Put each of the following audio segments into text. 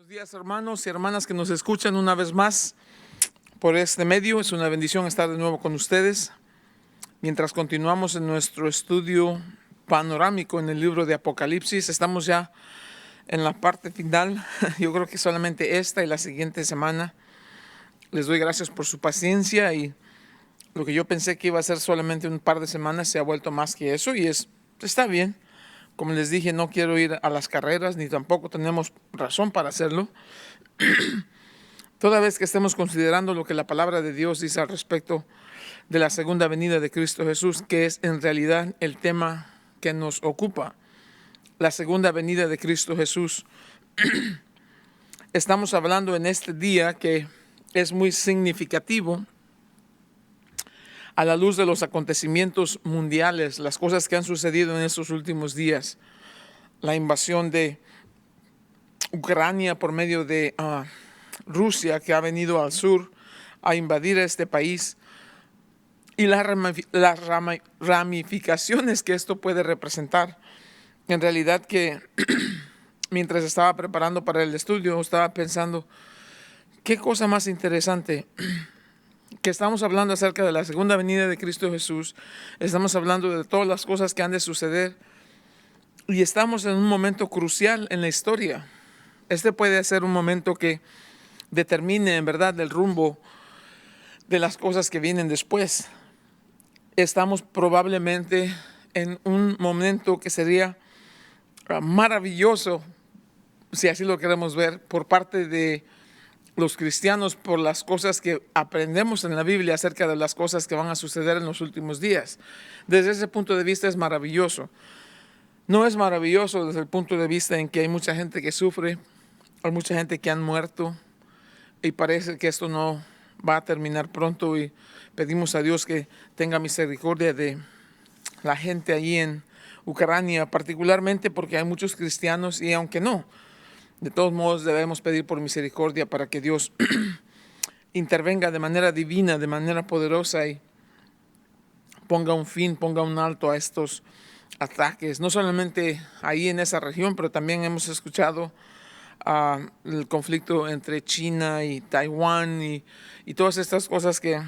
Buenos días, hermanos y hermanas que nos escuchan una vez más por este medio. Es una bendición estar de nuevo con ustedes mientras continuamos en nuestro estudio panorámico en el libro de Apocalipsis. Estamos ya en la parte final. Yo creo que solamente esta y la siguiente semana. Les doy gracias por su paciencia, y lo que yo pensé que iba a ser solamente un par de semanas se ha vuelto más que eso, y está bien. Como les dije, no quiero ir a las carreras, ni tampoco tenemos razón para hacerlo. Toda vez que estemos considerando lo que la palabra de Dios dice al respecto de la segunda venida de Cristo Jesús, que es en realidad el tema que nos ocupa, la segunda venida de Cristo Jesús. Estamos hablando en este día que es muy significativo a la luz de los acontecimientos mundiales, las cosas que han sucedido en estos últimos días. La invasión de Ucrania por medio de Rusia, que ha venido al sur a invadir este país, y las ramificaciones que esto puede representar. En realidad que mientras estaba preparando para el estudio, estaba pensando, qué cosa más interesante, que estamos hablando acerca de la segunda venida de Cristo Jesús. Estamos hablando de todas las cosas que han de suceder, y estamos en un momento crucial en la historia. Este puede ser un momento que determine en verdad el rumbo de las cosas que vienen después. Estamos probablemente en un momento que sería maravilloso, si así lo queremos ver, por parte de los cristianos, por las cosas que aprendemos en la Biblia acerca de las cosas que van a suceder en los últimos días. Desde ese punto de vista es maravilloso. No es maravilloso desde el punto de vista en que hay mucha gente que sufre, hay mucha gente que han muerto, y parece que esto no va a terminar pronto, y pedimos a Dios que tenga misericordia de la gente allí en Ucrania, particularmente porque hay muchos cristianos, y aunque no, de todos modos debemos pedir por misericordia para que Dios intervenga de manera divina, de manera poderosa, y ponga un fin, ponga un alto a estos ataques, no solamente ahí en esa región, pero también hemos escuchado el conflicto entre China y Taiwán, y todas estas cosas que,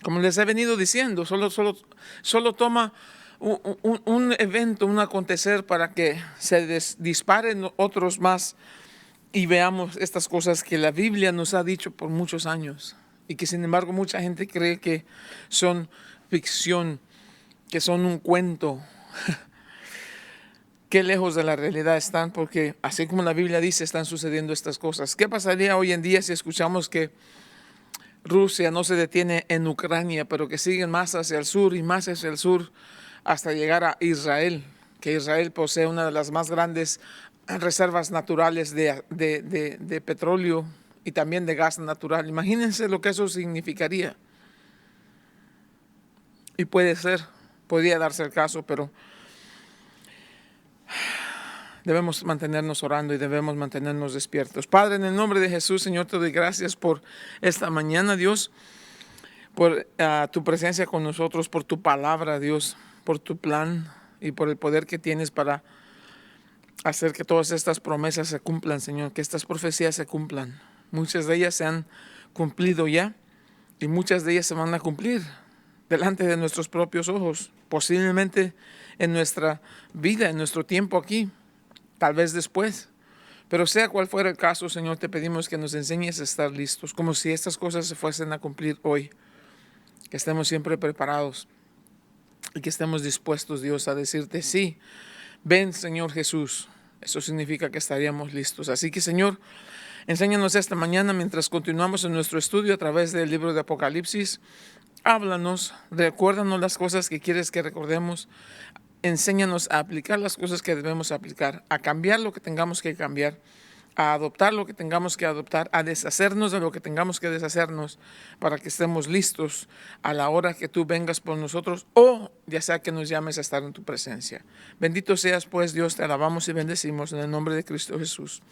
como les he venido diciendo, solo toma un evento, un acontecer para que se disparen otros más, y veamos estas cosas que la Biblia nos ha dicho por muchos años, y que sin embargo mucha gente cree que son ficción, que son un cuento. Qué lejos de la realidad están, porque así como la Biblia dice, están sucediendo estas cosas. ¿Qué pasaría hoy en día si escuchamos que Rusia no se detiene en Ucrania, pero que siguen más hacia el sur y más hacia el sur hasta llegar a Israel? Que Israel posee una de las más grandes reservas naturales de petróleo y también de gas natural. Imagínense lo que eso significaría. Y podría darse el caso, pero debemos mantenernos orando y debemos mantenernos despiertos. Padre, en el nombre de Jesús, Señor, te doy gracias por esta mañana, Dios, por tu presencia con nosotros, por tu palabra, Dios, por tu plan y por el poder que tienes para hacer que todas estas promesas se cumplan, Señor, que estas profecías se cumplan. Muchas de ellas se han cumplido ya, y muchas de ellas se van a cumplir delante de nuestros propios ojos, posiblemente en nuestra vida, en nuestro tiempo aquí, tal vez después. Pero sea cual fuera el caso, Señor, te pedimos que nos enseñes a estar listos, como si estas cosas se fuesen a cumplir hoy, que estemos siempre preparados y que estemos dispuestos, Dios, a decirte sí. Ven, Señor Jesús. Eso significa que estaríamos listos. Así que, Señor, enséñanos esta mañana mientras continuamos en nuestro estudio a través del libro de Apocalipsis. Háblanos, recuérdanos las cosas que quieres que recordemos. Enséñanos a aplicar las cosas que debemos aplicar, a cambiar lo que tengamos que cambiar, a adoptar lo que tengamos que adoptar, a deshacernos de lo que tengamos que deshacernos, para que estemos listos a la hora que tú vengas por nosotros, o ya sea que nos llames a estar en tu presencia. Bendito seas, pues, Dios, te alabamos y bendecimos en el nombre de Cristo Jesús.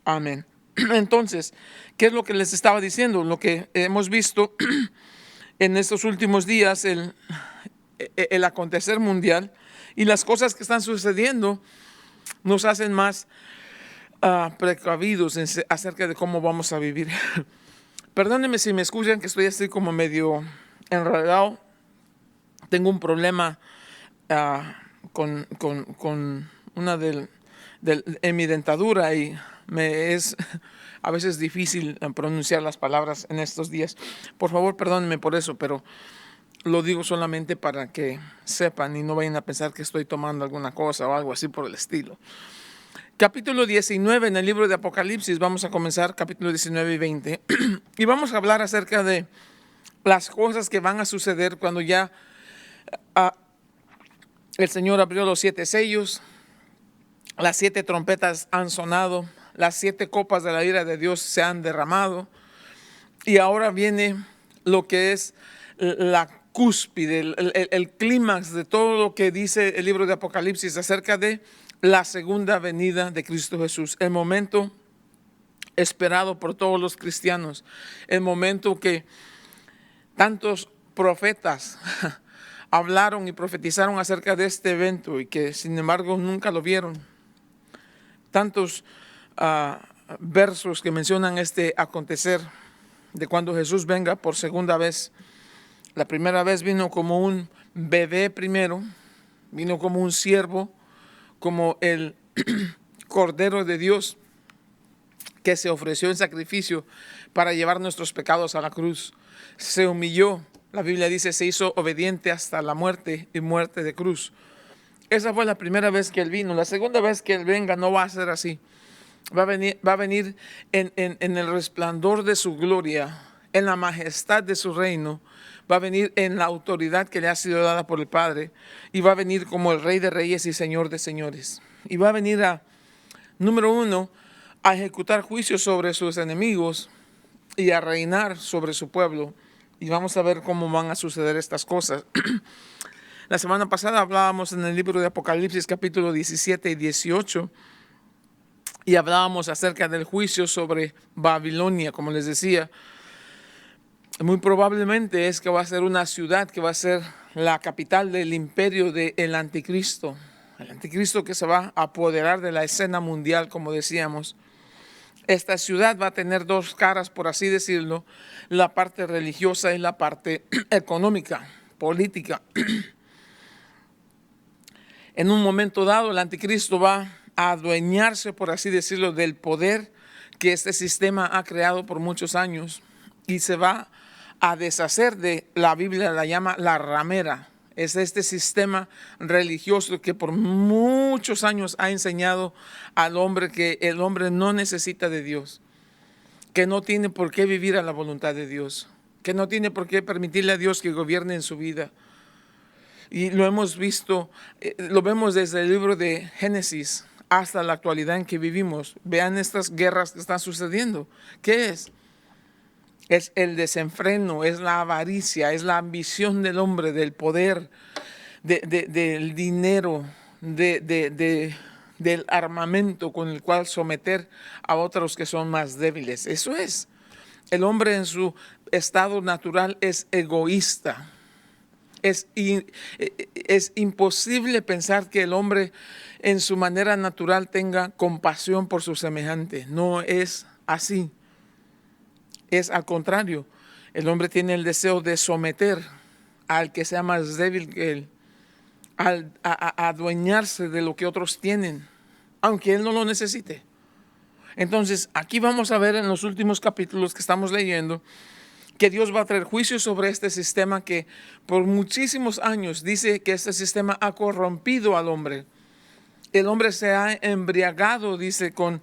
Amén. Entonces, ¿qué es lo que les estaba diciendo? Lo que hemos visto en estos últimos días, el acontecer mundial y las cosas que están sucediendo, nos hacen más precavidos acerca de cómo vamos a vivir. Perdónenme si me escuchan que estoy así como medio enredado. Tengo un problema con una en mi dentadura y me es a veces difícil pronunciar las palabras en estos días. Por favor, perdónenme por eso, pero lo digo solamente para que sepan y no vayan a pensar que estoy tomando alguna cosa o algo así por el estilo. Capítulo 19 en el libro de Apocalipsis, vamos a comenzar capítulo 19 y 20, y vamos a hablar acerca de las cosas que van a suceder cuando ya el Señor abrió los 7 sellos, las 7 trompetas han sonado, las 7 copas de la ira de Dios se han derramado, y ahora viene lo que es la cúspide, el clímax de todo lo que dice el libro de Apocalipsis acerca de la segunda venida de Cristo Jesús, el momento esperado por todos los cristianos, el momento que tantos profetas hablaron y profetizaron acerca de este evento y que sin embargo nunca lo vieron. Tantos versos que mencionan este acontecer de cuando Jesús venga por segunda vez. La primera vez vino como un bebé primero, vino como un siervo, como el Cordero de Dios que se ofreció en sacrificio para llevar nuestros pecados a la cruz. Se humilló, la Biblia dice, se hizo obediente hasta la muerte y muerte de cruz. Esa fue la primera vez que Él vino. La segunda vez que Él venga no va a ser así. Va a venir en el resplandor de su gloria, en la majestad de su reino. Va a venir en la autoridad que le ha sido dada por el Padre, y va a venir como el Rey de Reyes y Señor de Señores. Y va a venir número 1, a ejecutar juicios sobre sus enemigos y a reinar sobre su pueblo. Y vamos a ver cómo van a suceder estas cosas. La semana pasada hablábamos en el libro de Apocalipsis capítulo 17 y 18 y hablábamos acerca del juicio sobre Babilonia, como les decía. Muy probablemente es que va a ser una ciudad que va a ser la capital del imperio del anticristo. El anticristo que se va a apoderar de la escena mundial, como decíamos. Esta ciudad va a tener 2 caras, por así decirlo, la parte religiosa y la parte económica, política. En un momento dado, el anticristo va a adueñarse, por así decirlo, del poder que este sistema ha creado por muchos años y se va a deshacer de, la Biblia la llama la ramera. Es este sistema religioso que por muchos años ha enseñado al hombre que el hombre no necesita de Dios, que no tiene por qué vivir a la voluntad de Dios, que no tiene por qué permitirle a Dios que gobierne en su vida. Y lo hemos visto, lo vemos desde el libro de Génesis hasta la actualidad en que vivimos. Vean estas guerras que están sucediendo. ¿Qué es? Es el desenfreno, es la avaricia, es la ambición del hombre, del poder, del dinero, del armamento con el cual someter a otros que son más débiles. Eso es. El hombre en su estado natural es egoísta. Es imposible pensar que el hombre en su manera natural tenga compasión por su semejante. No es así. Es al contrario, el hombre tiene el deseo de someter al que sea más débil que él, a adueñarse de lo que otros tienen, aunque él no lo necesite. Entonces, aquí vamos a ver en los últimos capítulos que estamos leyendo que Dios va a traer juicio sobre este sistema que por muchísimos años dice que este sistema ha corrompido al hombre. El hombre se ha embriagado, dice, con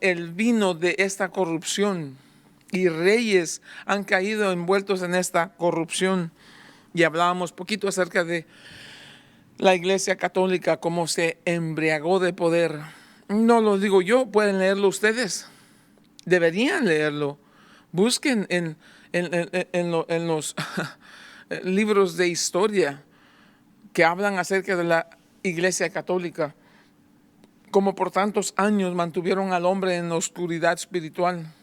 el vino de esta corrupción. Y reyes han caído envueltos en esta corrupción. Y hablábamos poquito acerca de la Iglesia Católica, cómo se embriagó de poder. No lo digo yo, pueden leerlo ustedes. Deberían leerlo. Busquen en los libros de historia que hablan acerca de la Iglesia Católica, como por tantos años mantuvieron al hombre en oscuridad espiritual,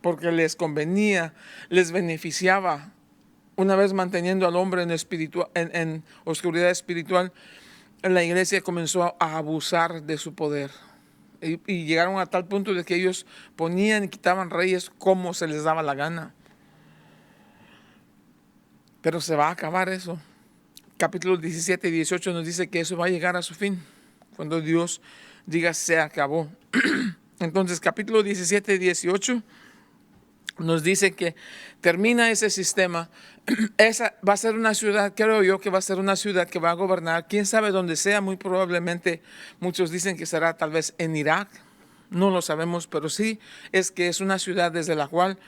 porque les convenía, les beneficiaba. Una vez manteniendo al hombre en oscuridad espiritual, la iglesia comenzó a abusar de su poder. y llegaron a tal punto de que ellos ponían y quitaban reyes como se les daba la gana. Pero se va a acabar eso. Capítulos 17 y 18 nos dice que eso va a llegar a su fin, cuando Dios diga se acabó. Entonces, capítulo 17 y 18 nos dice que termina ese sistema. Esa va a ser una ciudad, creo yo que va a ser una ciudad que va a gobernar, quién sabe dónde sea, muy probablemente muchos dicen que será tal vez en Irak, no lo sabemos, pero sí es que es una ciudad desde la cual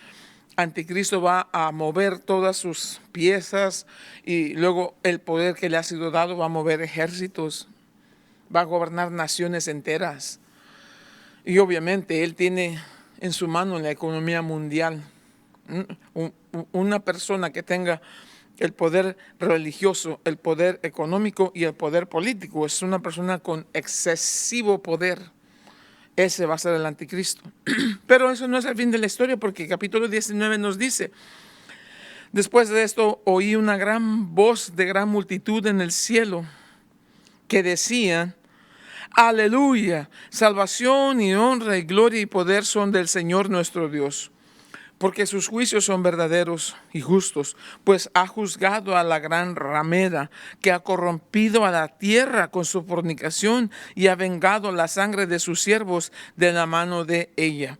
Anticristo va a mover todas sus piezas y luego el poder que le ha sido dado va a mover ejércitos, va a gobernar naciones enteras. Y obviamente él tiene en su mano la economía mundial. Una persona que tenga el poder religioso, el poder económico y el poder político es una persona con excesivo poder. Ese va a ser el anticristo. Pero eso no es el fin de la historia, porque el capítulo 19 nos dice: después de esto oí una gran voz de gran multitud en el cielo que decían: aleluya, salvación y honra y gloria y poder son del Señor nuestro Dios, porque sus juicios son verdaderos y justos, pues ha juzgado a la gran ramera que ha corrompido a la tierra con su fornicación y ha vengado la sangre de sus siervos de la mano de ella.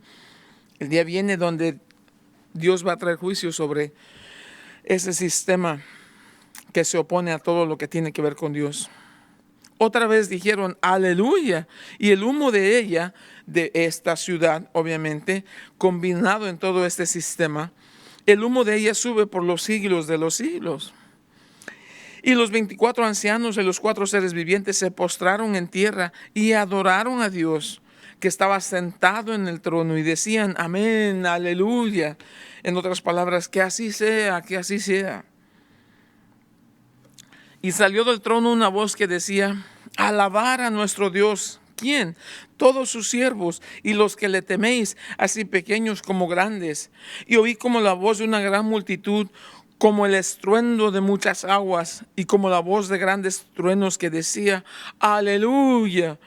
El día viene donde Dios va a traer juicio sobre ese sistema que se opone a todo lo que tiene que ver con Dios. Otra vez dijeron aleluya, y el humo de ella, de esta ciudad, obviamente, combinado en todo este sistema, el humo de ella sube por los siglos de los siglos. Y los 24 ancianos y los 4 seres vivientes se postraron en tierra y adoraron a Dios, que estaba sentado en el trono, y decían amén, aleluya. En otras palabras, que así sea, que así sea. Y salió del trono una voz que decía: alabar a nuestro Dios. ¿Quién? Todos sus siervos y los que le teméis, así pequeños como grandes. Y oí como la voz de una gran multitud, como el estruendo de muchas aguas, y como la voz de grandes truenos que decía: aleluya,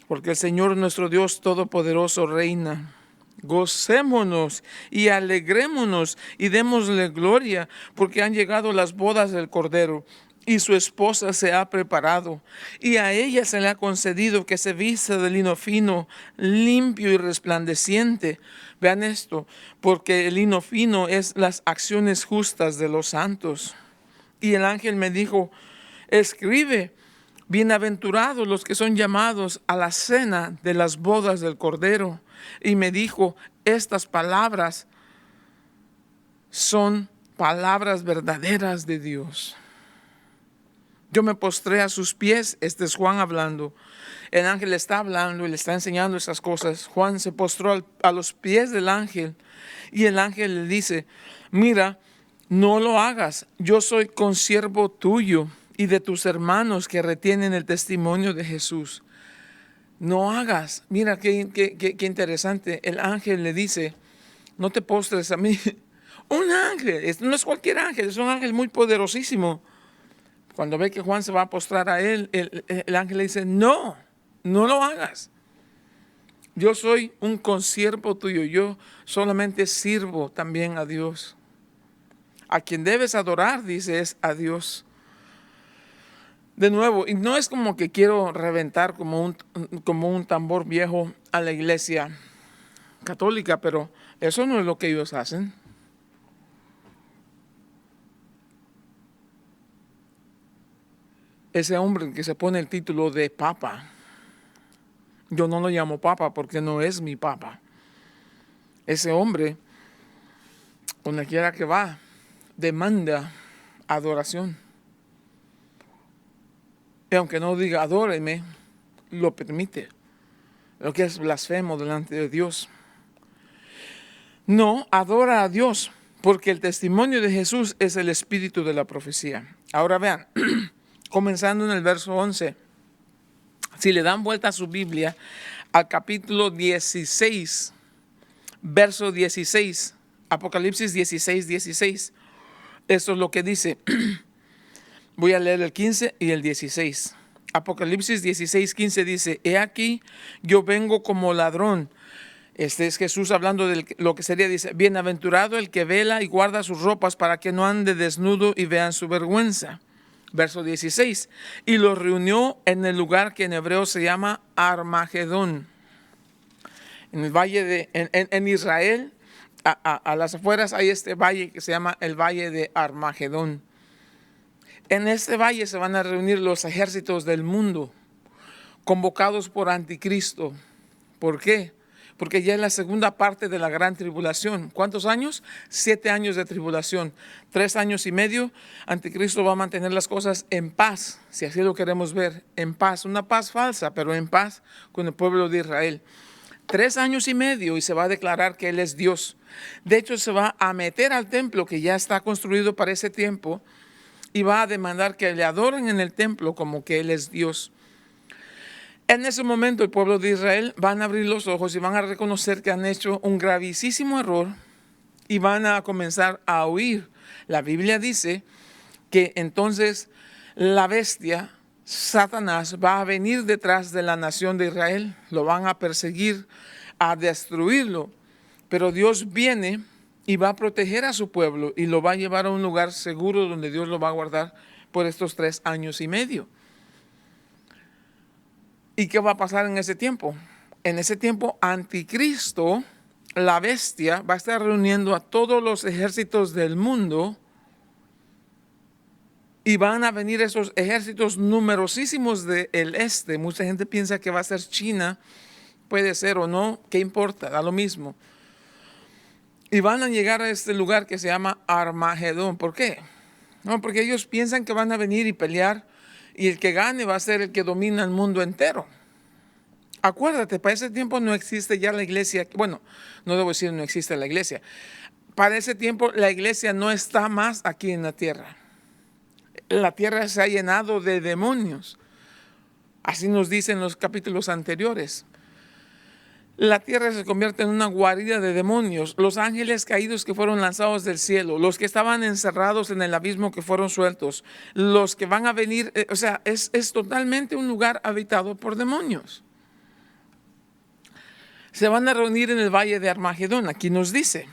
porque el Señor nuestro Dios Todopoderoso reina. Gocémonos y alegrémonos y démosle gloria, porque han llegado las bodas del Cordero, y su esposa se ha preparado, y a ella se le ha concedido que se vista de lino fino, limpio y resplandeciente. Vean esto, porque el lino fino es las acciones justas de los santos. Y el ángel me dijo: escribe, bienaventurados los que son llamados a la cena de las bodas del Cordero. Y me dijo: estas palabras son palabras verdaderas de Dios. Yo me postré a sus pies. Este es Juan hablando. El ángel está hablando y le está enseñando esas cosas. Juan se postró a los pies del ángel, y el ángel le dice: mira, no lo hagas. Yo soy consiervo tuyo y de tus hermanos que retienen el testimonio de Jesús. No hagas. Mira qué interesante. El ángel le dice: no te postres a mí. Un ángel, no es cualquier ángel, es un ángel muy poderosísimo. Cuando ve que Juan se va a postrar a él, el ángel le dice: no lo hagas. Yo soy un consiervo tuyo, yo solamente sirvo también a Dios. A quien debes adorar, dice, es a Dios. De nuevo, y no es como que quiero reventar como un tambor viejo a la iglesia católica, pero eso no es lo que ellos hacen. Ese hombre que se pone el título de papa, yo no lo llamo papa porque no es mi papa. Ese hombre, donde quiera que va, demanda adoración. Y aunque no diga adóreme, lo permite. Lo que es blasfemo delante de Dios. No, adora a Dios, porque el testimonio de Jesús es el espíritu de la profecía. Ahora vean, comenzando en el verso 11. Si le dan vuelta a su Biblia al capítulo 16, verso 16, Apocalipsis 16, 16. Esto es lo que dice. Voy a leer el 15 y el 16. Apocalipsis 16:15 dice, he aquí, yo vengo como ladrón. Este es Jesús hablando de lo que sería, dice, bienaventurado el que vela y guarda sus ropas para que no ande desnudo y vean su vergüenza. Verso 16, y los reunió en el lugar que en hebreo se llama Armagedón. En el valle de, en Israel, a las afueras hay este valle que se llama el valle de Armagedón. En este valle se van a reunir los ejércitos del mundo, convocados por Anticristo. ¿Por qué? Porque ya es la segunda parte de la gran tribulación. ¿Cuántos años? 7 años de tribulación. 3 años y medio, Anticristo va a mantener las cosas en paz, si así lo queremos ver, en paz. Una paz falsa, pero en paz con el pueblo de Israel. 3 años y medio y se va a declarar que Él es Dios. De hecho, se va a meter al templo que ya está construido para ese tiempo y va a demandar que le adoren en el templo como que Él es Dios. En ese momento el pueblo de Israel van a abrir los ojos y van a reconocer que han hecho un gravísimo error y van a comenzar a huir. La Biblia dice que entonces la bestia, Satanás, va a venir detrás de la nación de Israel. Lo van a perseguir, a destruirlo. Pero Dios viene y va a proteger a su pueblo y lo va a llevar a un lugar seguro donde Dios lo va a guardar por estos 3 años y medio. ¿Y qué va a pasar en ese tiempo? En ese tiempo, Anticristo, la bestia, va a estar reuniendo a todos los ejércitos del mundo y van a venir esos ejércitos numerosísimos del este. Mucha gente piensa que va a ser China, puede ser o no, ¿qué importa? Da lo mismo. Y van a llegar a este lugar que se llama Armagedón. ¿Por qué? No, porque ellos piensan que van a venir y pelear y el que gane va a ser el que domina el mundo entero. Acuérdate, para ese tiempo no existe ya la iglesia. Bueno, no debo decir no existe la iglesia. Para ese tiempo la iglesia no está más aquí en la tierra. La tierra se ha llenado de demonios. Así nos dicen los capítulos anteriores. La tierra se convierte en una guarida de demonios. Los ángeles caídos que fueron lanzados del cielo, los que estaban encerrados en el abismo que fueron sueltos, los que van a venir, o sea, es totalmente un lugar habitado por demonios. Se van a reunir en el valle de Armagedón, aquí nos dice,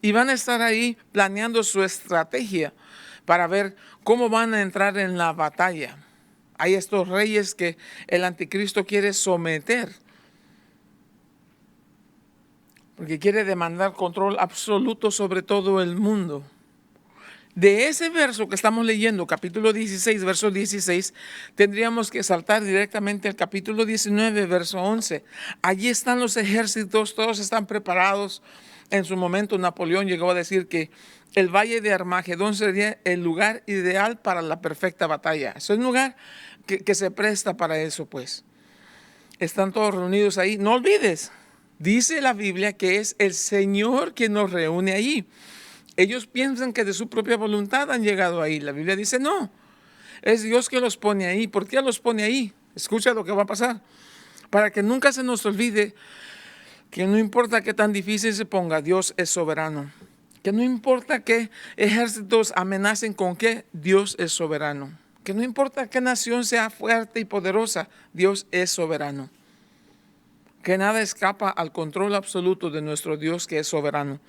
y van a estar ahí planeando su estrategia para ver cómo van a entrar en la batalla. Hay estos reyes que el anticristo quiere someter, porque quiere demandar control absoluto sobre todo el mundo. De ese verso que estamos leyendo, capítulo 16, verso 16, tendríamos que saltar directamente al capítulo 19, verso 11. Allí están los ejércitos, todos están preparados. En su momento Napoleón llegó a decir que el valle de Armagedón sería el lugar ideal para la perfecta batalla. Es un lugar que se presta para eso, pues. Están todos reunidos ahí. No olvides. Dice la Biblia que es el Señor quien nos reúne allí. Ellos piensan que de su propia voluntad han llegado ahí. La Biblia dice no, es Dios que los pone ahí. ¿Por qué los pone ahí? Escucha lo que va a pasar. Para que nunca se nos olvide que no importa qué tan difícil se ponga, Dios es soberano. Que no importa qué ejércitos amenacen con qué, Dios es soberano. Que no importa qué nación sea fuerte y poderosa, Dios es soberano. Que nada escapa al control absoluto de nuestro Dios que es soberano.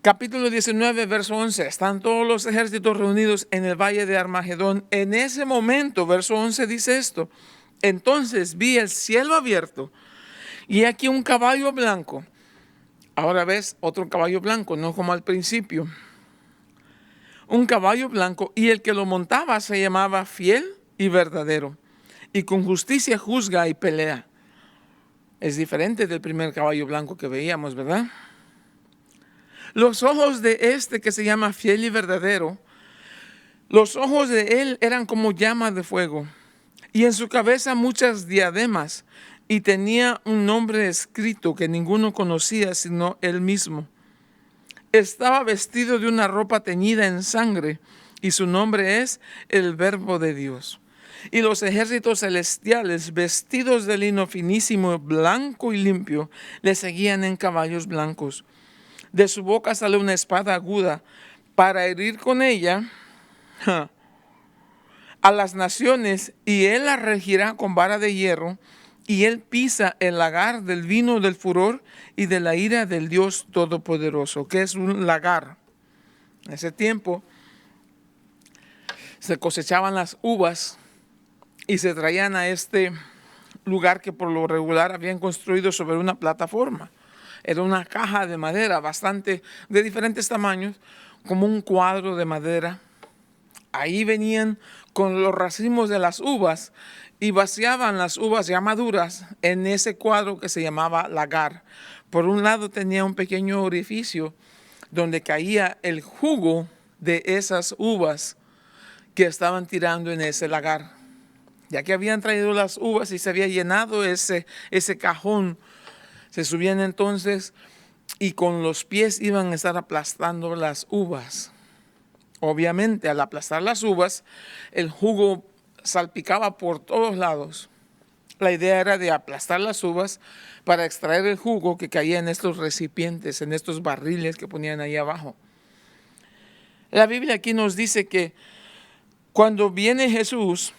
Capítulo 19, verso 11. Están todos los ejércitos reunidos en el valle de Armagedón. En ese momento, verso 11 dice esto. Entonces vi el cielo abierto y aquí un caballo blanco. Ahora ves otro caballo blanco, no como al principio. Un caballo blanco y el que lo montaba se llamaba Fiel y Verdadero. Y con justicia juzga y pelea. Es diferente del primer caballo blanco que veíamos, ¿verdad? Los ojos de este que se llama Fiel y Verdadero, los ojos de él eran como llamas de fuego, y en su cabeza muchas diademas, y tenía un nombre escrito que ninguno conocía sino él mismo. Estaba vestido de una ropa teñida en sangre, y su nombre es el Verbo de Dios. Y los ejércitos celestiales, vestidos de lino finísimo, blanco y limpio, le seguían en caballos blancos. De su boca sale una espada aguda para herir con ella a las naciones, y él las regirá con vara de hierro, y él pisa el lagar del vino del furor y de la ira del Dios Todopoderoso. ¿Qué es un lagar? En ese tiempo se cosechaban las uvas y se traían a este lugar que por lo regular habían construido sobre una plataforma. Era una caja de madera bastante de diferentes tamaños, como un cuadro de madera. Ahí venían con los racimos de las uvas y vaciaban las uvas ya maduras en ese cuadro que se llamaba lagar. Por un lado tenía un pequeño orificio donde caía el jugo de esas uvas que estaban tirando en ese lagar. Ya que habían traído las uvas y se había llenado ese cajón, se subían entonces y con los pies iban a estar aplastando las uvas. Obviamente, al aplastar las uvas, el jugo salpicaba por todos lados. La idea era de aplastar las uvas para extraer el jugo que caía en estos recipientes, en estos barriles que ponían ahí abajo. La Biblia aquí nos dice que cuando viene Jesús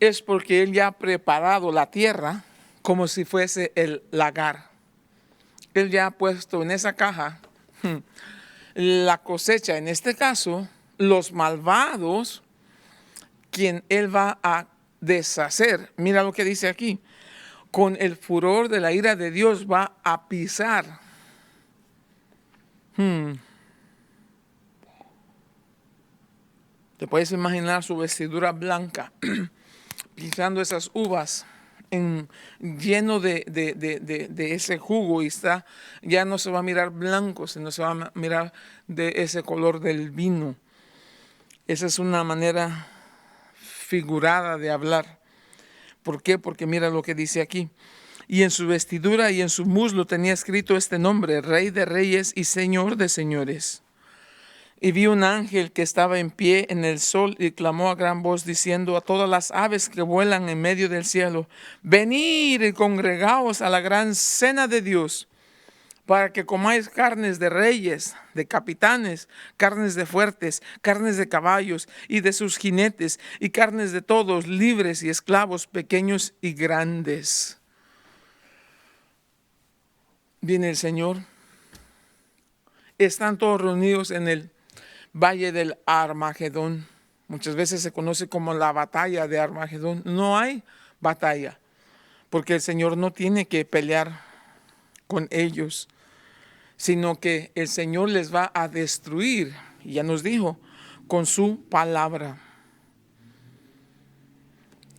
es porque Él ya ha preparado la tierra como si fuese el lagar. Él ya ha puesto en esa caja la cosecha, en este caso, los malvados, quien Él va a deshacer. Mira lo que dice aquí. Con el furor de la ira de Dios va a pisar. Te puedes imaginar su vestidura blanca, pisando esas uvas lleno de ese jugo, y ya no se va a mirar blanco, sino se va a mirar de ese color del vino. Esa es una manera figurada de hablar. ¿Por qué? Porque mira lo que dice aquí. Y en su vestidura y en su muslo tenía escrito este nombre: Rey de Reyes y Señor de Señores. Y vi un ángel que estaba en pie en el sol y clamó a gran voz diciendo a todas las aves que vuelan en medio del cielo: venid y congregaos a la gran cena de Dios, para que comáis carnes de reyes, de capitanes, carnes de fuertes, carnes de caballos y de sus jinetes, y carnes de todos, libres y esclavos, pequeños y grandes. Viene el Señor. Están todos reunidos en el Valle del Armagedón. Muchas veces se conoce como la batalla de Armagedón. No hay batalla, porque el Señor no tiene que pelear con ellos, sino que el Señor les va a destruir, y ya nos dijo, con su palabra.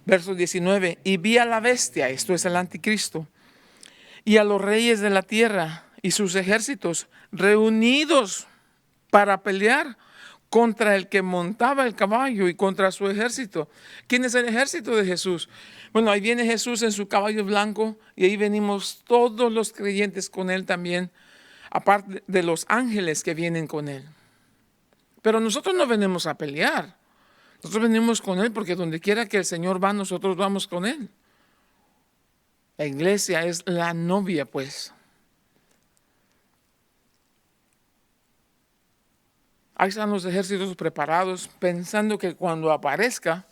Verso 19, y vi a la bestia, esto es el anticristo, y a los reyes de la tierra y sus ejércitos reunidos para pelear contra el que montaba el caballo y contra su ejército. ¿Quién es el ejército de Jesús? Bueno, ahí viene Jesús en su caballo blanco, y ahí venimos todos los creyentes con él también, aparte de los ángeles que vienen con él. Pero nosotros no venimos a pelear. Nosotros venimos con él porque donde quiera que el Señor va, nosotros vamos con él. La iglesia es la novia, pues. Ahí están los ejércitos preparados, pensando que cuando aparezca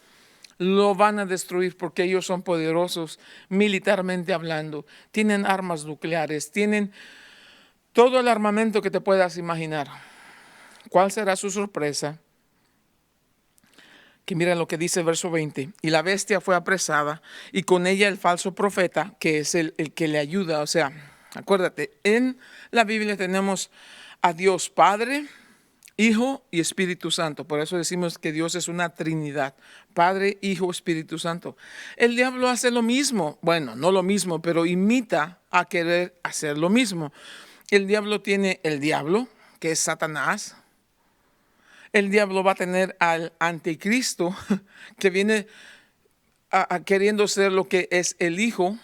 lo van a destruir, porque ellos son poderosos militarmente hablando. Tienen armas nucleares, tienen todo el armamento que te puedas imaginar. ¿Cuál será su sorpresa? Que mira lo que dice el verso 20. Y la bestia fue apresada, y con ella el falso profeta, que es el que le ayuda. O sea, acuérdate, en la Biblia tenemos a Dios Padre, Hijo y Espíritu Santo. Por eso decimos que Dios es una Trinidad: Padre, Hijo, Espíritu Santo. El diablo hace lo mismo. Bueno, no lo mismo, pero imita a querer hacer lo mismo. El diablo tiene el diablo, que es Satanás. El diablo va a tener al anticristo, que viene queriendo ser lo que es el Hijo,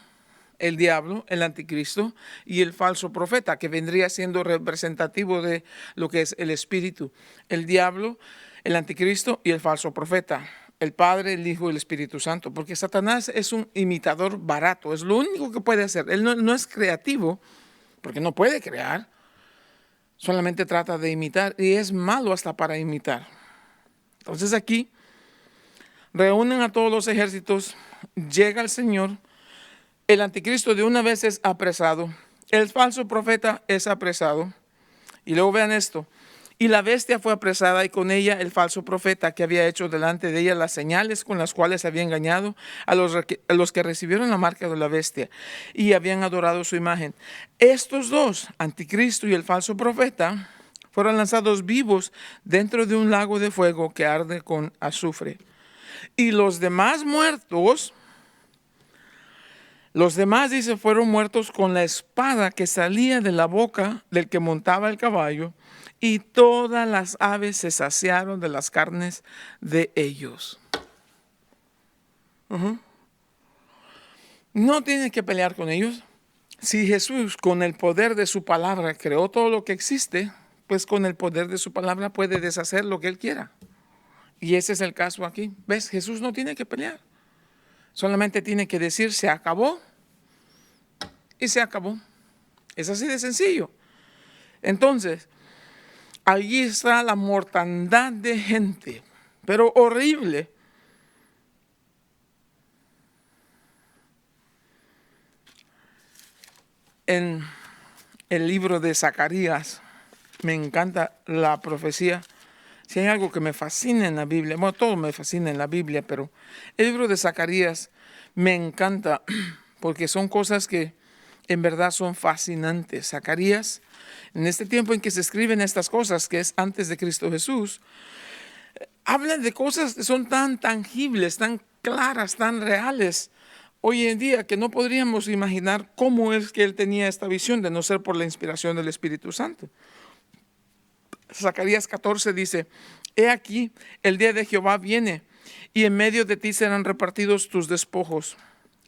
el diablo, el anticristo, y el falso profeta, que vendría siendo representativo de lo que es el Espíritu. El diablo, el anticristo y el falso profeta. El Padre, el Hijo y el Espíritu Santo. Porque Satanás es un imitador barato. Es lo único que puede hacer. Él no es creativo, porque no puede crear. Solamente trata de imitar, y es malo hasta para imitar. Entonces aquí reúnen a todos los ejércitos, llega el Señor, el anticristo de una vez es apresado, el falso profeta es apresado. Y luego vean esto. Y la bestia fue apresada y con ella el falso profeta que había hecho delante de ella las señales con las cuales había engañado a los que recibieron la marca de la bestia y habían adorado su imagen. Estos dos, anticristo y el falso profeta, fueron lanzados vivos dentro de un lago de fuego que arde con azufre. Y los demás muertos, dice, fueron muertos con la espada que salía de la boca del que montaba el caballo, y todas las aves se saciaron de las carnes de ellos. No tienes que pelear con ellos. Si Jesús con el poder de su palabra creó todo lo que existe, pues con el poder de su palabra puede deshacer lo que Él quiera. Y ese es el caso aquí. ¿Ves? Jesús no tiene que pelear. Solamente tiene que decir, se acabó. Y se acabó. Es así de sencillo. Entonces, allí está la mortandad de gente, pero horrible. En el libro de Zacarías, me encanta la profecía. Si hay algo que me fascina en la Biblia, bueno, todo me fascina en la Biblia, pero el libro de Zacarías me encanta porque son cosas que en verdad son fascinantes. Zacarías, en este tiempo en que se escriben estas cosas, que es antes de Cristo Jesús, habla de cosas que son tan tangibles, tan claras, tan reales hoy en día, que no podríamos imaginar cómo es que él tenía esta visión, de no ser por la inspiración del Espíritu Santo. Zacarías 14 dice, he aquí, el día de Jehová viene, y en medio de ti serán repartidos tus despojos.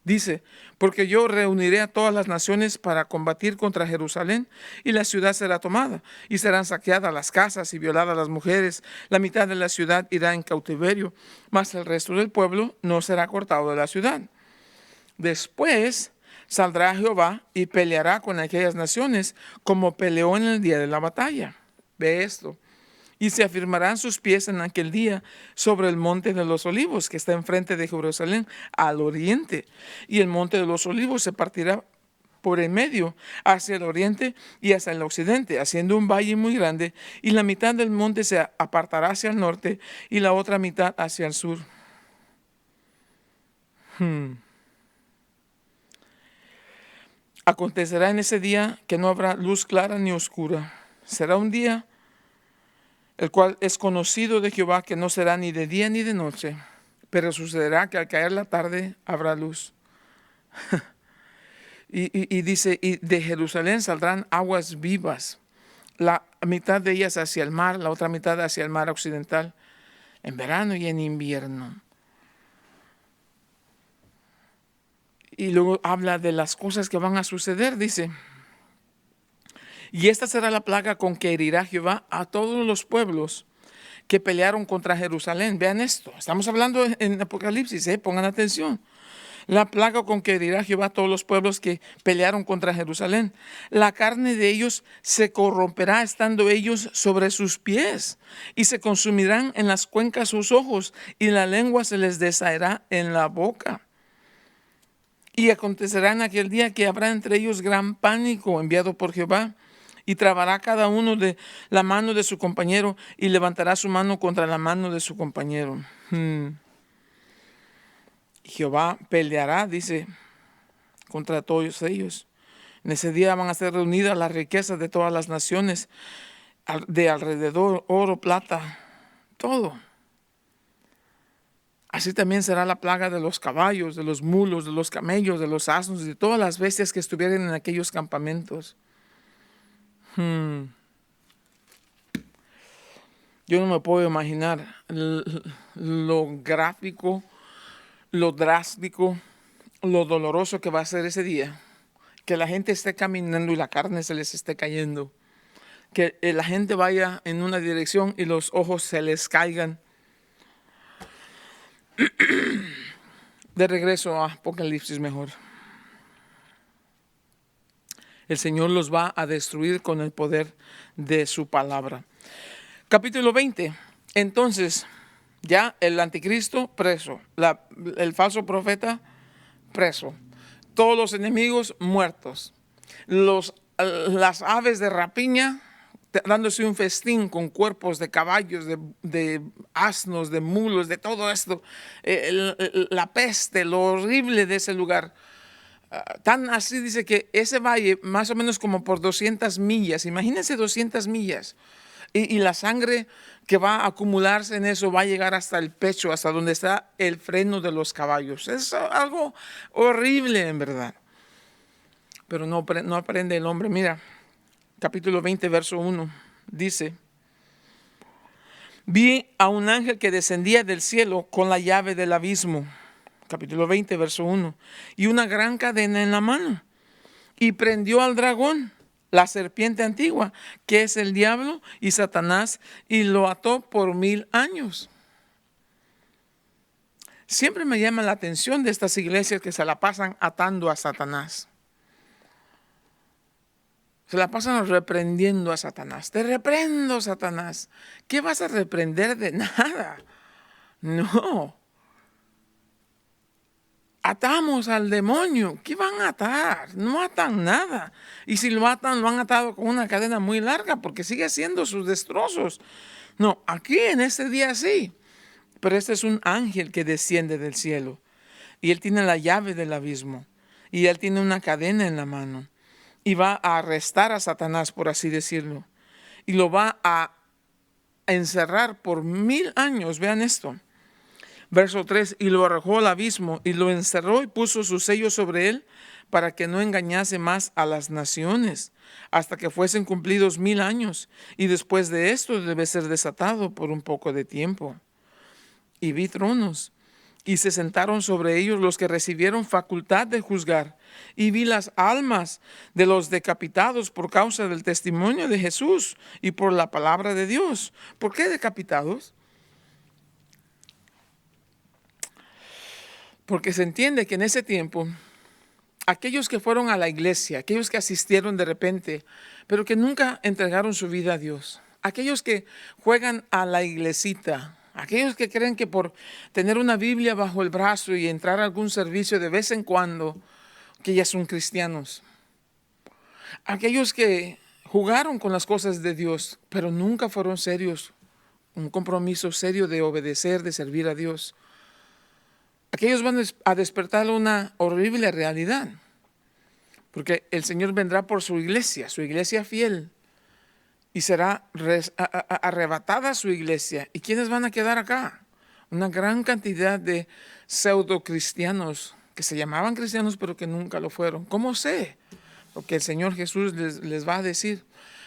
Dice, porque yo reuniré a todas las naciones para combatir contra Jerusalén, y la ciudad será tomada, y serán saqueadas las casas y violadas las mujeres. La mitad de la ciudad irá en cautiverio, mas el resto del pueblo no será cortado de la ciudad. Después saldrá Jehová y peleará con aquellas naciones como peleó en el día de la batalla. Ve esto. Y se afirmarán sus pies en aquel día sobre el monte de los olivos, que está enfrente de Jerusalén, al oriente. Y el monte de los olivos se partirá por el medio, hacia el oriente y hacia el occidente, haciendo un valle muy grande. Y la mitad del monte se apartará hacia el norte y la otra mitad hacia el sur. Acontecerá en ese día que no habrá luz clara ni oscura. Será un día el cual es conocido de Jehová, que no será ni de día ni de noche, pero sucederá que al caer la tarde habrá luz. y dice, y de Jerusalén saldrán aguas vivas, la mitad de ellas hacia el mar, la otra mitad hacia el mar occidental, en verano y en invierno. Y luego habla de las cosas que van a suceder, dice, y esta será la plaga con que herirá Jehová a todos los pueblos que pelearon contra Jerusalén. Vean esto, estamos hablando en Apocalipsis, pongan atención. La plaga con que herirá Jehová a todos los pueblos que pelearon contra Jerusalén. La carne de ellos se corromperá estando ellos sobre sus pies, y se consumirán en las cuencas sus ojos, y la lengua se les deshacerá en la boca. Y acontecerá en aquel día que habrá entre ellos gran pánico enviado por Jehová, y trabará cada uno de la mano de su compañero, y levantará su mano contra la mano de su compañero. Jehová peleará, dice, contra todos ellos. En ese día van a ser reunidas las riquezas de todas las naciones de alrededor, oro, plata, todo. Así también será la plaga de los caballos, de los mulos, de los camellos, de los asnos, de todas las bestias que estuvieran en aquellos campamentos. Yo no me puedo imaginar lo gráfico, lo drástico, lo doloroso que va a ser ese día. Que la gente esté caminando y la carne se les esté cayendo. Que la gente vaya en una dirección y los ojos se les caigan. De regreso a Apocalipsis mejor. El Señor los va a destruir con el poder de su palabra. Capítulo 20. Entonces Ya el anticristo preso, el falso profeta preso, todos los enemigos muertos, las aves de rapiña dándose un festín con cuerpos de caballos, de asnos, de mulos, de todo esto, la peste, lo horrible de ese lugar. Tan así dice que ese valle, más o menos como por 200 millas, imagínense 200 millas, y la sangre que va a acumularse en eso va a llegar hasta el pecho, hasta donde está el freno de los caballos. Es algo horrible en verdad. Pero no aprende el hombre. Mira, capítulo 20, verso 1, dice: vi a un ángel que descendía del cielo con la llave del abismo. Capítulo 20, verso 1. Y una gran cadena en la mano. Y prendió al dragón, la serpiente antigua, que es el diablo y Satanás, y lo ató por 1000 años. Siempre me llama la atención de estas iglesias que se la pasan atando a Satanás. Se la pasan reprendiendo a Satanás. Te reprendo, Satanás. ¿Qué vas a reprender de nada? No. Atamos al demonio. ¿Qué van a atar? No atan nada. Y si lo atan, lo han atado con una cadena muy larga porque sigue haciendo sus destrozos. No, aquí en este día sí. Pero este es un ángel que desciende del cielo. Y él tiene la llave del abismo. Y él tiene una cadena en la mano. Y va a arrestar a Satanás, por así decirlo. Y lo va a encerrar por 1000 años. Vean esto. Verso 3, y lo arrojó al abismo y lo encerró y puso su sello sobre él para que no engañase más a las naciones hasta que fuesen cumplidos 1000 años. Y después de esto debe ser desatado por un poco de tiempo. Y vi tronos y se sentaron sobre ellos los que recibieron facultad de juzgar. Y vi las almas de los decapitados por causa del testimonio de Jesús y por la palabra de Dios. ¿Por qué decapitados? Porque se entiende que en ese tiempo, aquellos que fueron a la iglesia, aquellos que asistieron de repente, pero que nunca entregaron su vida a Dios, aquellos que juegan a la iglesita, aquellos que creen que por tener una Biblia bajo el brazo y entrar a algún servicio de vez en cuando, que ya son cristianos. Aquellos que jugaron con las cosas de Dios, pero nunca fueron serios, un compromiso serio de obedecer, de servir a Dios. Aquellos van a despertar una horrible realidad, porque el Señor vendrá por su iglesia fiel, y será arrebatada su iglesia. ¿Y quiénes van a quedar acá? Una gran cantidad de pseudo cristianos que se llamaban cristianos pero que nunca lo fueron. ¿Cómo sé? Porque el Señor Jesús les va a decir: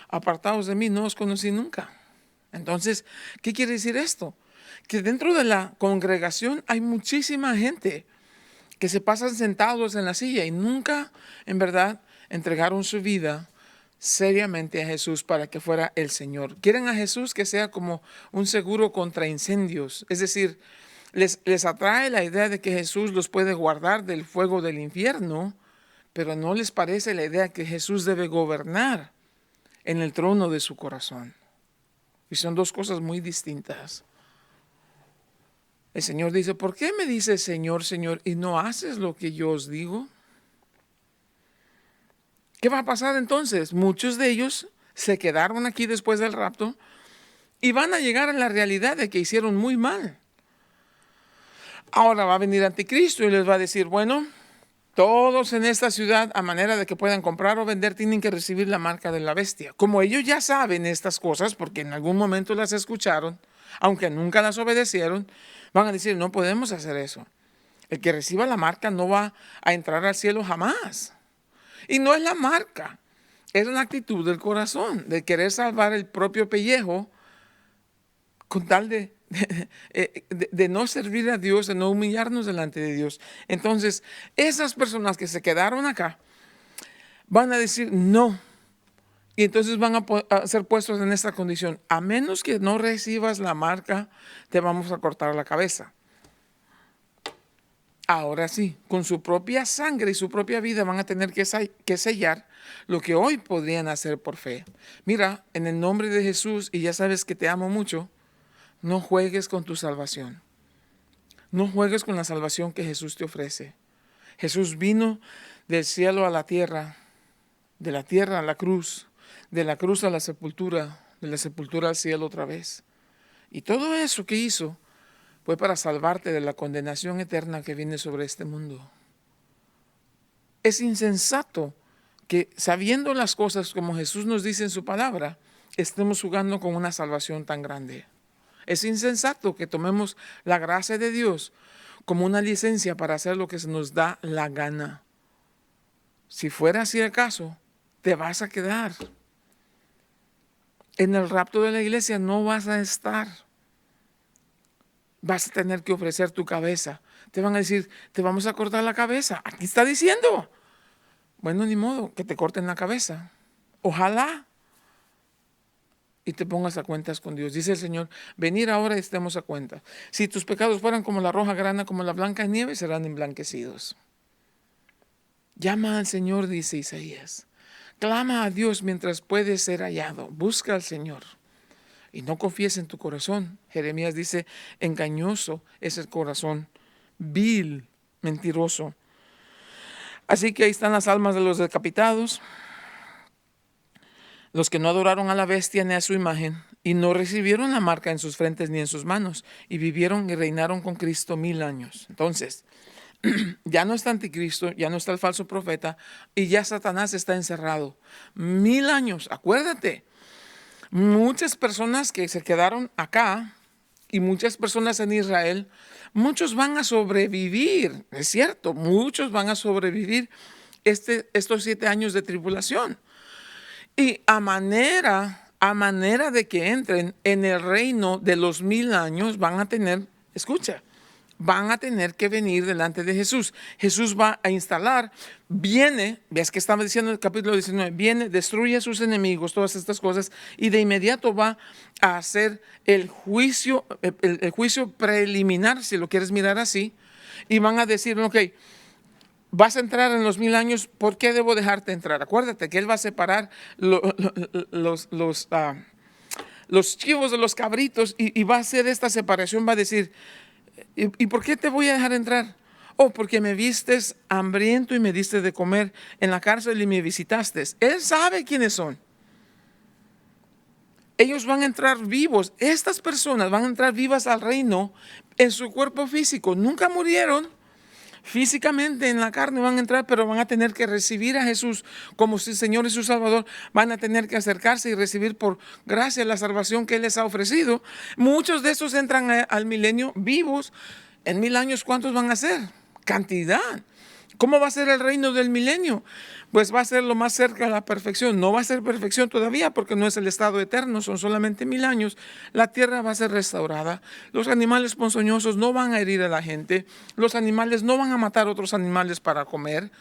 apartaos de mí, no os conocí nunca. Entonces, ¿qué quiere decir esto? Que dentro de la congregación hay muchísima gente que se pasan sentados en la silla y nunca en verdad entregaron su vida seriamente a Jesús para que fuera el Señor. Quieren a Jesús que sea como un seguro contra incendios. Es decir, les atrae la idea de que Jesús los puede guardar del fuego del infierno, pero no les parece la idea que Jesús debe gobernar en el trono de su corazón. Y son dos cosas muy distintas. El Señor dice: ¿por qué me dices Señor, Señor, y no haces lo que yo os digo? ¿Qué va a pasar entonces? Muchos de ellos se quedaron aquí después del rapto y van a llegar a la realidad de que hicieron muy mal. Ahora va a venir Anticristo y les va a decir: bueno, todos en esta ciudad, a manera de que puedan comprar o vender, tienen que recibir la marca de la bestia. Como ellos ya saben estas cosas, porque en algún momento las escucharon, aunque nunca las obedecieron, van a decir: no podemos hacer eso. El que reciba la marca no va a entrar al cielo jamás. Y no es la marca, es una actitud del corazón, de querer salvar el propio pellejo con tal de no servir a Dios, de no humillarnos delante de Dios. Entonces, esas personas que se quedaron acá van a decir no. Y entonces van a ser puestos en esta condición: a menos que no recibas la marca, te vamos a cortar la cabeza. Ahora sí, con su propia sangre y su propia vida van a tener que sellar lo que hoy podrían hacer por fe. Mira, en el nombre de Jesús, y ya sabes que te amo mucho, No juegues con tu salvación. No juegues con la salvación que Jesús te ofrece. Jesús vino del cielo a la tierra, de la tierra a la cruz, de la cruz a la sepultura, de la sepultura al cielo otra vez. Y todo eso que hizo fue para salvarte de la condenación eterna que viene sobre este mundo. Es insensato que, sabiendo las cosas como Jesús nos dice en su palabra, estemos jugando con una salvación tan grande. Es insensato que tomemos la gracia de Dios como una licencia para hacer lo que se nos da la gana. Si fuera así el caso, te vas a quedar. En el rapto de la iglesia no vas a estar. Vas a tener que ofrecer tu cabeza. Te van a decir, te vamos a cortar la cabeza. Aquí está diciendo. Bueno, ni modo, que te corten la cabeza. Ojalá. Y te pongas a cuentas con Dios. Dice el Señor, venir ahora y estemos a cuenta. Si tus pecados fueran como la roja grana, como la blanca nieve, serán emblanquecidos. Llama al Señor, dice Isaías. Clama a Dios mientras puede ser hallado. Busca al Señor. Y no confíes en tu corazón. Jeremías dice, engañoso es el corazón, vil, mentiroso. Así que ahí están las almas de los decapitados, los que no adoraron a la bestia ni a su imagen, y no recibieron la marca en sus frentes ni en sus manos, y vivieron y reinaron con Cristo 1000 años. Entonces, ya no está anticristo, ya no está el falso profeta, y ya Satanás está encerrado. 1000 años, acuérdate. Muchas personas que se quedaron acá y muchas personas en Israel, muchos van a sobrevivir, es cierto, muchos van a sobrevivir estos 7 años de tribulación. Y a manera de que entren en el reino de los 1000 años, van a tener, escucha, van a tener que venir delante de Jesús. Jesús va a instalar, viene, ves que estaba diciendo en el capítulo 19, viene, destruye a sus enemigos, todas estas cosas, y de inmediato va a hacer el juicio preliminar, si lo quieres mirar así, y van a decir, ok, vas a entrar en los 1000 años, ¿por qué debo dejarte entrar? Acuérdate que Él va a separar los chivos de los cabritos y va a hacer esta separación, va a decir, ¿y por qué te voy a dejar entrar? Oh, porque me vistes hambriento y me diste de comer, en la cárcel y me visitaste. Él sabe quiénes son. Ellos van a entrar vivos. Estas personas van a entrar vivas al reino en su cuerpo físico. Nunca murieron. Físicamente en la carne van a entrar, pero van a tener que recibir a Jesús como su Señor y su Salvador. Van a tener que acercarse y recibir por gracia la salvación que Él les ha ofrecido. Muchos de esos entran al milenio vivos. En 1000 años, ¿cuántos van a ser? Cantidad. ¿Cómo va a ser el reino del milenio? Pues va a ser lo más cerca a la perfección. No va a ser perfección todavía porque no es el estado eterno, son solamente 1000 años. La tierra va a ser restaurada. Los animales ponzoñosos no van a herir a la gente. Los animales no van a matar otros animales para comer.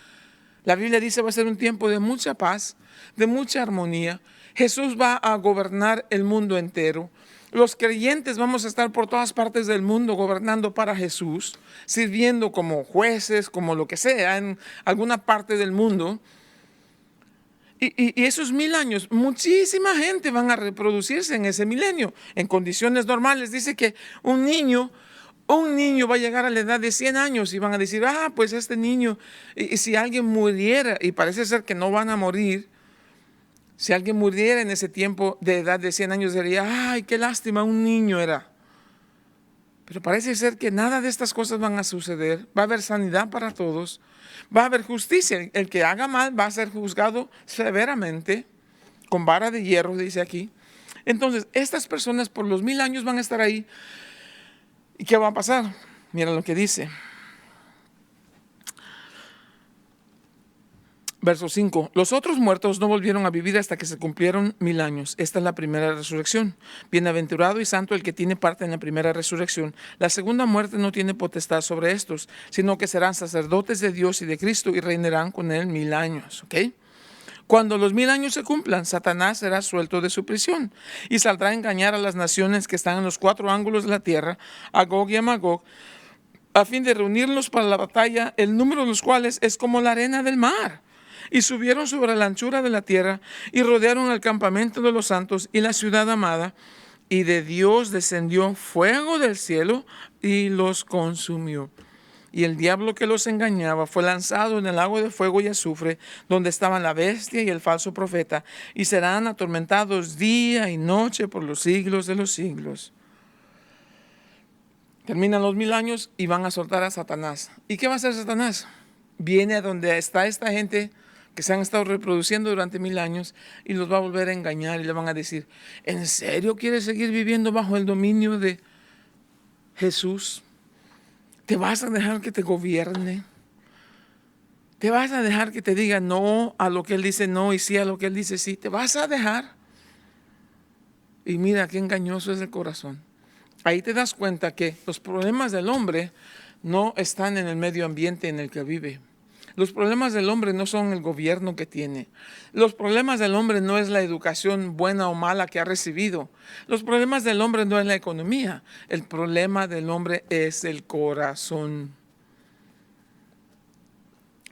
La Biblia dice va a ser un tiempo de mucha paz, de mucha armonía. Jesús va a gobernar el mundo entero. Los creyentes vamos a estar por todas partes del mundo gobernando para Jesús, sirviendo como jueces, como lo que sea, en alguna parte del mundo. Y esos 1000 años, muchísima gente van a reproducirse en ese milenio. En condiciones normales, dice que un niño va a llegar a la edad de 100 años y van a decir, pues este niño, y si alguien muriera, y parece ser que no van a morir, si alguien muriera en ese tiempo de edad de 100 años, diría, ay, qué lástima, un niño era. Pero parece ser que nada de estas cosas van a suceder. Va a haber sanidad para todos. Va a haber justicia. El que haga mal va a ser juzgado severamente, con vara de hierro, dice aquí. Entonces, estas personas por los 1000 años van a estar ahí. ¿Y qué va a pasar? Mira lo que dice. Verso 5. Los otros muertos no volvieron a vivir hasta que se cumplieron 1000 años. Esta es la primera resurrección. Bienaventurado y santo el que tiene parte en la primera resurrección. La segunda muerte no tiene potestad sobre estos, sino que serán sacerdotes de Dios y de Cristo y reinarán con él 1000 años. ¿Ok? Cuando los 1000 años se cumplan, Satanás será suelto de su prisión y saldrá a engañar a las naciones que están en los 4 ángulos de la tierra, a Gog y a Magog, a fin de reunirlos para la batalla, el número de los cuales es como la arena del mar. Y subieron sobre la anchura de la tierra y rodearon el campamento de los santos y la ciudad amada y de Dios descendió fuego del cielo y los consumió. Y el diablo que los engañaba fue lanzado en el lago de fuego y azufre, donde estaban la bestia y el falso profeta, y serán atormentados día y noche por los siglos de los siglos. Terminan los 1000 años y van a soltar a Satanás. ¿Y qué va a hacer Satanás? Viene a donde está esta gente que se han estado reproduciendo durante 1000 años y los va a volver a engañar y le van a decir, ¿en serio quieres seguir viviendo bajo el dominio de Jesús? ¿Te vas a dejar que te gobierne? ¿Te vas a dejar que te diga no a lo que Él dice no y sí a lo que Él dice sí? ¿Te vas a dejar? Y mira qué engañoso es el corazón. Ahí te das cuenta que los problemas del hombre no están en el medio ambiente en el que vive. Los problemas del hombre no son el gobierno que tiene. Los problemas del hombre no es la educación buena o mala que ha recibido. Los problemas del hombre no es la economía. El problema del hombre es el corazón.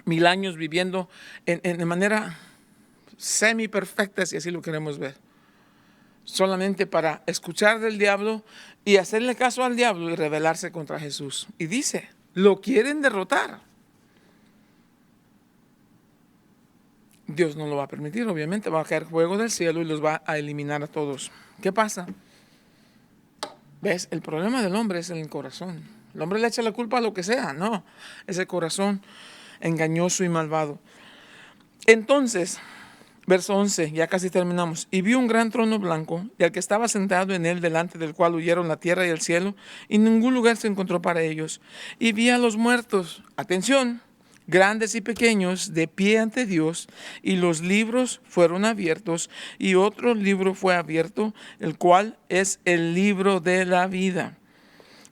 1000 años viviendo de manera semi perfecta, si así lo queremos ver. Solamente para escuchar del diablo y hacerle caso al diablo y rebelarse contra Jesús. Y dice, lo quieren derrotar. Dios no lo va a permitir, obviamente, va a caer fuego del cielo y los va a eliminar a todos. ¿Qué pasa? ¿Ves? El problema del hombre es en el corazón. El hombre le echa la culpa a lo que sea, no. Es el corazón engañoso y malvado. Entonces, verso 11, ya casi terminamos. Y vio un gran trono blanco, y al que estaba sentado en él, delante del cual huyeron la tierra y el cielo, y ningún lugar se encontró para ellos. Y vi a los muertos, atención, grandes y pequeños, de pie ante Dios, y los libros fueron abiertos, y otro libro fue abierto, el cual es el libro de la vida.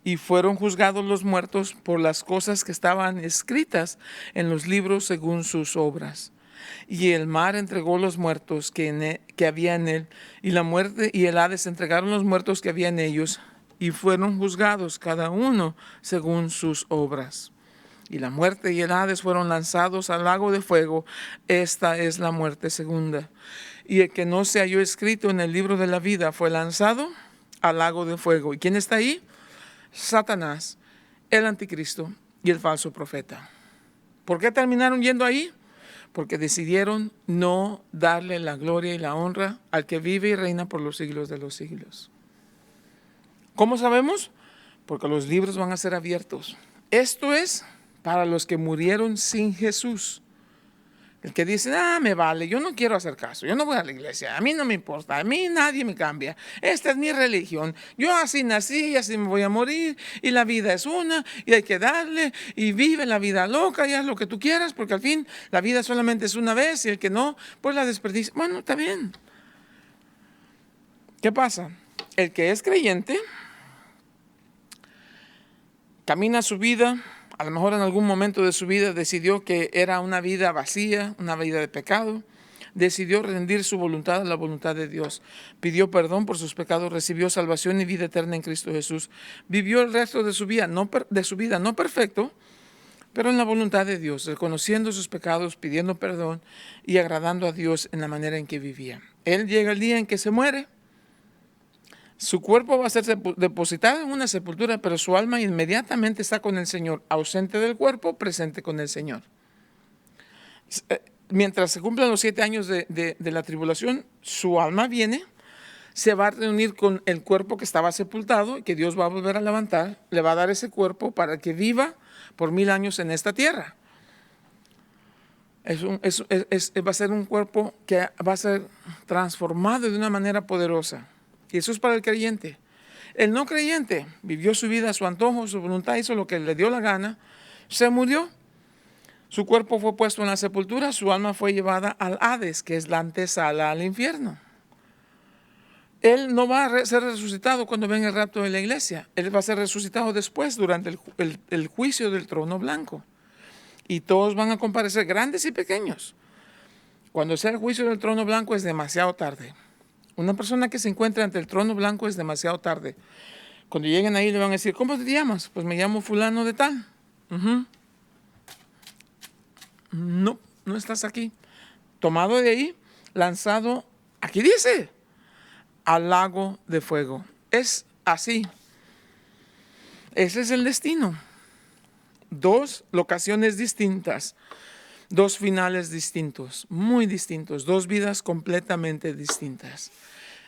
Y fueron juzgados los muertos por las cosas que estaban escritas en los libros según sus obras. Y el mar entregó los muertos que había en él, y la muerte y el Hades entregaron los muertos que había en ellos, y fueron juzgados cada uno según sus obras. Y la muerte y el Hades fueron lanzados al lago de fuego. Esta es la muerte segunda. Y el que no se halló escrito en el libro de la vida fue lanzado al lago de fuego. ¿Y quién está ahí? Satanás, el anticristo y el falso profeta. ¿Por qué terminaron yendo ahí? Porque decidieron no darle la gloria y la honra al que vive y reina por los siglos de los siglos. ¿Cómo sabemos? Porque los libros van a ser abiertos. Esto es para los que murieron sin Jesús. El que dice, me vale, yo no quiero hacer caso, yo no voy a la iglesia, a mí no me importa, a mí nadie me cambia, esta es mi religión, yo así nací y así me voy a morir, y la vida es una, y hay que darle, y vive la vida loca, y haz lo que tú quieras, porque al fin la vida solamente es una vez, y el que no, pues la desperdicia. Bueno, está bien. ¿Qué pasa? El que es creyente, camina su vida. A lo mejor en algún momento de su vida decidió que era una vida vacía, una vida de pecado. Decidió rendir su voluntad a la voluntad de Dios. Pidió perdón por sus pecados, recibió salvación y vida eterna en Cristo Jesús. Vivió el resto de su vida, no perfecto, pero en la voluntad de Dios, reconociendo sus pecados, pidiendo perdón y agradando a Dios en la manera en que vivía. Él llega el día en que se muere. Su cuerpo va a ser depositado en una sepultura, pero su alma inmediatamente está con el Señor, ausente del cuerpo, presente con el Señor. Mientras se cumplan los 7 años de la tribulación, su alma viene, se va a reunir con el cuerpo que estaba sepultado, que Dios va a volver a levantar, le va a dar ese cuerpo para que viva por 1000 años en esta tierra. Va a ser un cuerpo que va a ser transformado de una manera poderosa. Y eso es para el creyente. El no creyente vivió su vida a su antojo, su voluntad, hizo lo que le dio la gana, se murió. Su cuerpo fue puesto en la sepultura, su alma fue llevada al Hades, que es la antesala al infierno. Él no va a ser resucitado cuando venga el rapto de la iglesia. Él va a ser resucitado después, durante el juicio del trono blanco. Y todos van a comparecer, grandes y pequeños. Cuando sea el juicio del trono blanco es demasiado tarde. Una persona que se encuentra ante el trono blanco es demasiado tarde. Cuando lleguen ahí le van a decir, ¿cómo te llamas? Pues me llamo fulano de tal. No estás aquí. Tomado de ahí, lanzado, aquí dice, al lago de fuego. Es así. Ese es el destino. Dos locaciones distintas, dos finales distintos, muy distintos, dos vidas completamente distintas.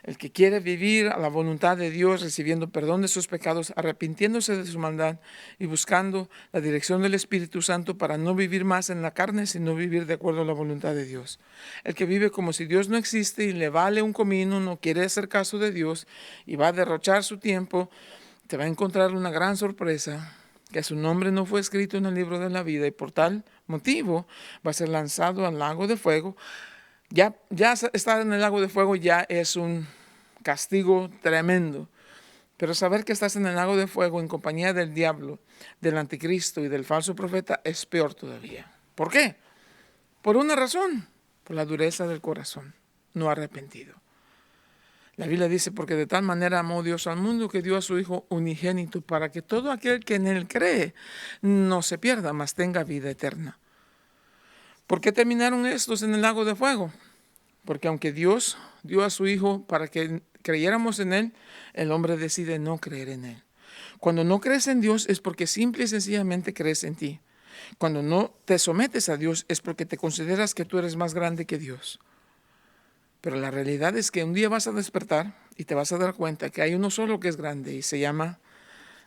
El que quiere vivir a la voluntad de Dios, recibiendo perdón de sus pecados, arrepintiéndose de su maldad y buscando la dirección del Espíritu Santo para no vivir más en la carne, sino vivir de acuerdo a la voluntad de Dios. El que vive como si Dios no existe y le vale un comino, no quiere hacer caso de Dios y va a derrochar su tiempo, te va a encontrar una gran sorpresa, que su nombre no fue escrito en el libro de la vida y por tal motivo va a ser lanzado al lago de fuego. Ya estar en el lago de fuego ya es un castigo tremendo. Pero saber que estás en el lago de fuego en compañía del diablo, del anticristo y del falso profeta es peor todavía. ¿Por qué? Por una razón, por la dureza del corazón, no arrepentido. La Biblia dice, porque de tal manera amó Dios al mundo que dio a su Hijo unigénito para que todo aquel que en él cree no se pierda, mas tenga vida eterna. ¿Por qué terminaron estos en el lago de fuego? Porque aunque Dios dio a su Hijo para que creyéramos en Él, el hombre decide no creer en Él. Cuando no crees en Dios es porque simple y sencillamente crees en ti. Cuando no te sometes a Dios es porque te consideras que tú eres más grande que Dios. Pero la realidad es que un día vas a despertar y te vas a dar cuenta que hay uno solo que es grande y se llama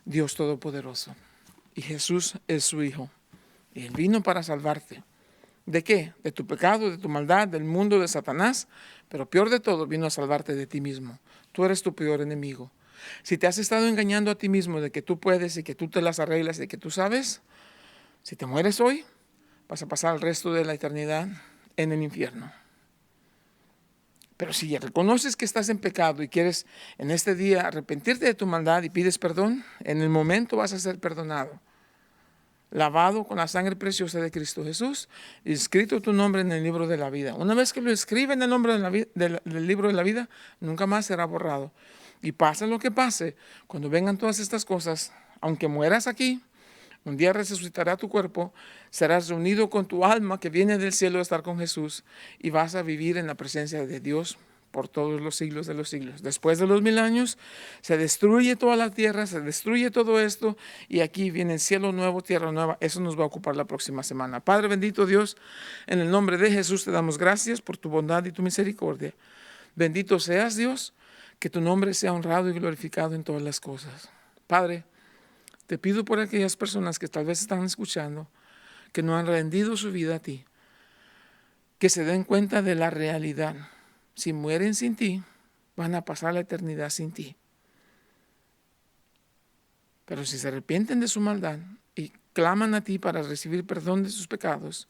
Dios Todopoderoso. Y Jesús es su Hijo. Y Él vino para salvarte. ¿De qué? De tu pecado, de tu maldad, del mundo, de Satanás. Pero peor de todo, vino a salvarte de ti mismo. Tú eres tu peor enemigo. Si te has estado engañando a ti mismo de que tú puedes y que tú te las arreglas y que tú sabes, si te mueres hoy, vas a pasar el resto de la eternidad en el infierno. Pero si reconoces que estás en pecado y quieres en este día arrepentirte de tu maldad y pides perdón, en el momento vas a ser perdonado. Lavado con la sangre preciosa de Cristo Jesús, y escrito tu nombre en el libro de la vida. Una vez que lo escriben en el nombre del libro de la vida, nunca más será borrado. Y pase lo que pase, cuando vengan todas estas cosas, aunque mueras aquí, un día resucitará tu cuerpo, serás reunido con tu alma que viene del cielo a estar con Jesús y vas a vivir en la presencia de Dios por todos los siglos de los siglos. Después de los 1000 años, se destruye toda la tierra, se destruye todo esto y aquí viene el cielo nuevo, tierra nueva. Eso nos va a ocupar la próxima semana. Padre bendito Dios, en el nombre de Jesús te damos gracias por tu bondad y tu misericordia. Bendito seas Dios, que tu nombre sea honrado y glorificado en todas las cosas. Padre, te pido por aquellas personas que tal vez están escuchando, que no han rendido su vida a ti, que se den cuenta de la realidad. Si mueren sin ti, van a pasar la eternidad sin ti. Pero si se arrepienten de su maldad y claman a ti para recibir perdón de sus pecados,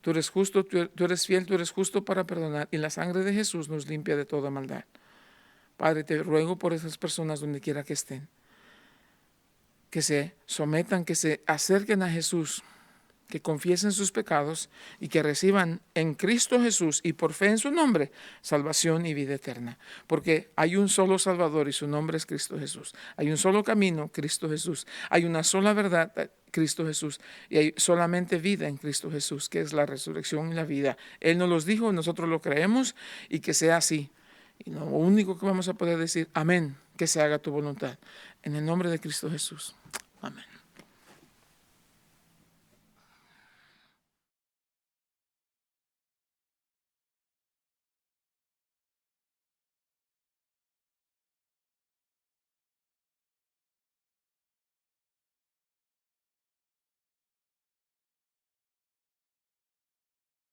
tú eres justo, tú eres fiel, tú eres justo para perdonar y la sangre de Jesús nos limpia de toda maldad. Padre, te ruego por esas personas donde quiera que estén, que se sometan, que se acerquen a Jesús, que confiesen sus pecados y que reciban en Cristo Jesús y por fe en su nombre salvación y vida eterna. Porque hay un solo Salvador y su nombre es Cristo Jesús. Hay un solo camino, Cristo Jesús. Hay una sola verdad, Cristo Jesús. Y hay solamente vida en Cristo Jesús, que es la resurrección y la vida. Él nos los dijo, nosotros lo creemos y que sea así. Y lo único que vamos a poder decir, amén, que se haga tu voluntad. En el nombre de Cristo Jesús. Amén.